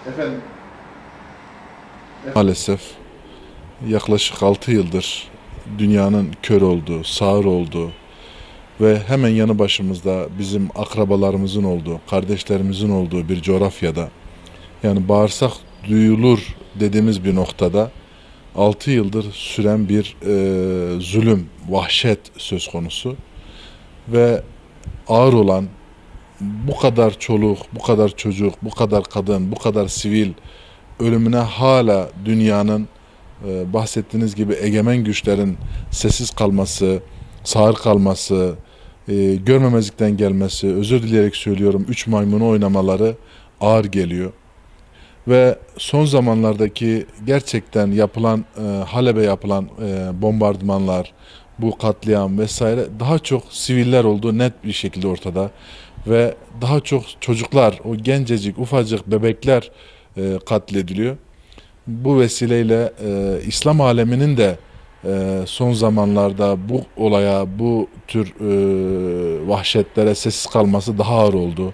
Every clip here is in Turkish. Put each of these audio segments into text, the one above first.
Efendim, maalesef yaklaşık 6 yıldır dünyanın kör olduğu, sağır olduğu ve hemen yanı başımızda bizim akrabalarımızın olduğu, kardeşlerimizin olduğu bir coğrafyada, yani bağırsak duyulur dediğimiz bir noktada 6 yıldır süren bir zulüm, vahşet söz konusu ve ağır olan bu kadar çoluk, bu kadar çocuk, bu kadar kadın, bu kadar sivil ölümüne hala dünyanın bahsettiğiniz gibi egemen güçlerin sessiz kalması, sağır kalması, görmemezlikten gelmesi, özür dileyerek söylüyorum, üç maymunu oynamaları ağır geliyor. Ve son zamanlardaki gerçekten yapılan, Halep'e yapılan bombardımanlar, bu katliam vesaire daha çok siviller olduğu net bir şekilde ortada. Ve daha çok çocuklar, o gencecik, ufacık bebekler katlediliyor. Bu vesileyle İslam aleminin de son zamanlarda bu olaya, bu tür vahşetlere sessiz kalması daha ağır oldu.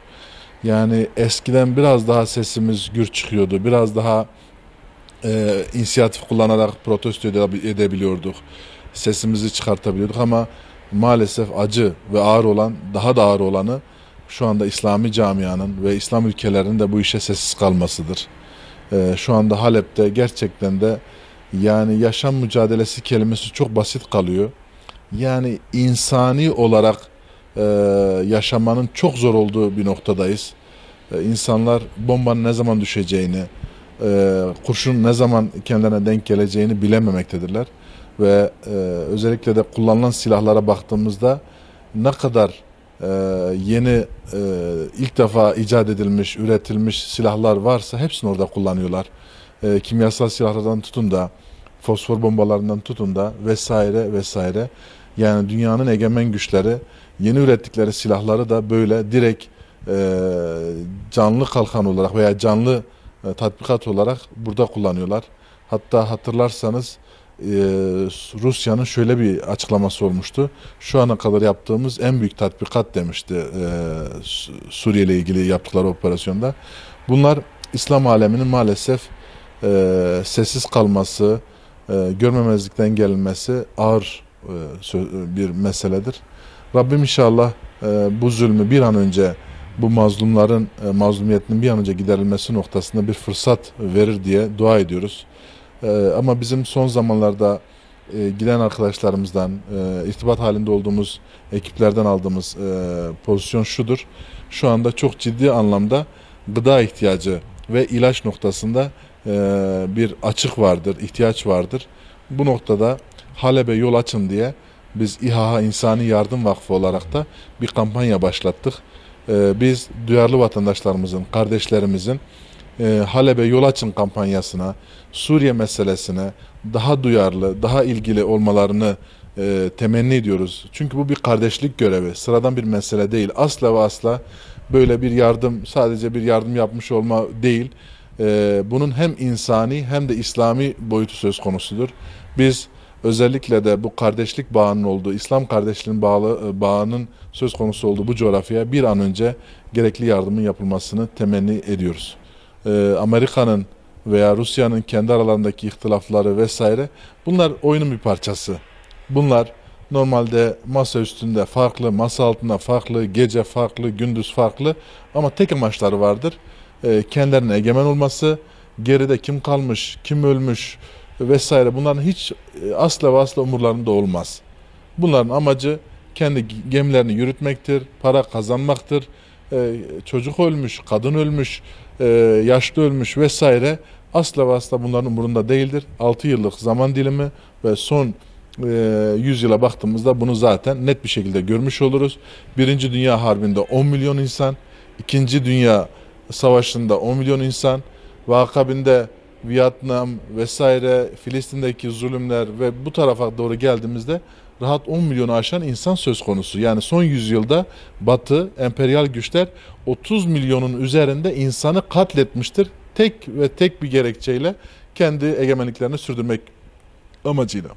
Yani eskiden biraz daha sesimiz gür çıkıyordu, biraz daha inisiyatif kullanarak protesto edebiliyorduk, sesimizi çıkartabiliyorduk ama maalesef acı ve ağır olan, daha da ağır olanı şu anda İslami camianın ve İslam ülkelerinin de bu işe sessiz kalmasıdır. Şu anda Halep'te gerçekten de yani yaşam mücadelesi kelimesi çok basit kalıyor. Yani insani olarak e, yaşamanın çok zor olduğu bir noktadayız. İnsanlar bombanın ne zaman düşeceğini, kurşun ne zaman kendilerine denk geleceğini bilememektedirler. Ve özellikle de kullanılan silahlara baktığımızda ne kadar e, yeni ilk defa icat edilmiş, üretilmiş silahlar varsa hepsini orada kullanıyorlar. Kimyasal silahlardan tutun da, fosfor bombalarından tutun da vesaire vesaire. Yani dünyanın egemen güçleri yeni ürettikleri silahları da böyle direkt canlı kalkan olarak veya canlı tatbikat olarak burada kullanıyorlar. Hatta hatırlarsanız Rusya'nın şöyle bir açıklaması olmuştu. Şu ana kadar yaptığımız en büyük tatbikat demişti Suriye ile ilgili yaptıkları operasyonda. Bunlar İslam aleminin maalesef sessiz kalması, görmemezlikten gelinmesi ağır bir meseledir. Rabbim inşallah bu zulmü bir an önce, bu mazlumların mazlumiyetinin bir an önce giderilmesi noktasında bir fırsat verir diye dua ediyoruz. Ama bizim son zamanlarda giden arkadaşlarımızdan, irtibat halinde olduğumuz ekiplerden aldığımız pozisyon şudur. Şu anda çok ciddi anlamda gıda ihtiyacı ve ilaç noktasında bir açık vardır, ihtiyaç vardır. Bu noktada Halep'e yol açın diye biz İHA İnsani Yardım Vakfı olarak da bir kampanya başlattık. Biz duyarlı vatandaşlarımızın, kardeşlerimizin Halep'e yol açın kampanyasına, Suriye meselesine daha duyarlı, daha ilgili olmalarını temenni ediyoruz. Çünkü bu bir kardeşlik görevi, sıradan bir mesele değil. Asla ve asla böyle bir yardım, sadece bir yardım yapmış olma değil. Bunun hem insani hem de İslami boyutu söz konusudur. Biz özellikle de bu kardeşlik bağının olduğu, İslam kardeşliğinin bağının söz konusu olduğu bu coğrafyaya bir an önce gerekli yardımın yapılmasını temenni ediyoruz. Amerika'nın veya Rusya'nın kendi aralarındaki ihtilafları vesaire, bunlar oyunun bir parçası. Bunlar normalde masa üstünde farklı, masa altında farklı, gece farklı, gündüz farklı ama tek amaçları vardır. Kendilerine egemen olması, geride kim kalmış, kim ölmüş vesaire, bunların hiç asla ve asla umurlarında olmaz. Bunların amacı kendi gemilerini yürütmektir, para kazanmaktır. Çocuk ölmüş, kadın ölmüş, yaşlı ölmüş vesaire, asla ve asla bunların umurunda değildir. 6 yıllık zaman dilimi ve son 100 yıla baktığımızda bunu zaten net bir şekilde görmüş oluruz. Birinci Dünya Harbi'nde 10 milyon insan, İkinci Dünya Savaşı'nda 10 milyon insan ve akabinde Vietnam vesaire, Filistin'deki zulümler ve bu tarafa doğru geldiğimizde rahat 10 milyonu aşan insan söz konusu. Yani son yüzyılda Batı, emperyal güçler 30 milyonun üzerinde insanı katletmiştir. Tek ve tek bir gerekçeyle, kendi egemenliklerini sürdürmek amacıyla.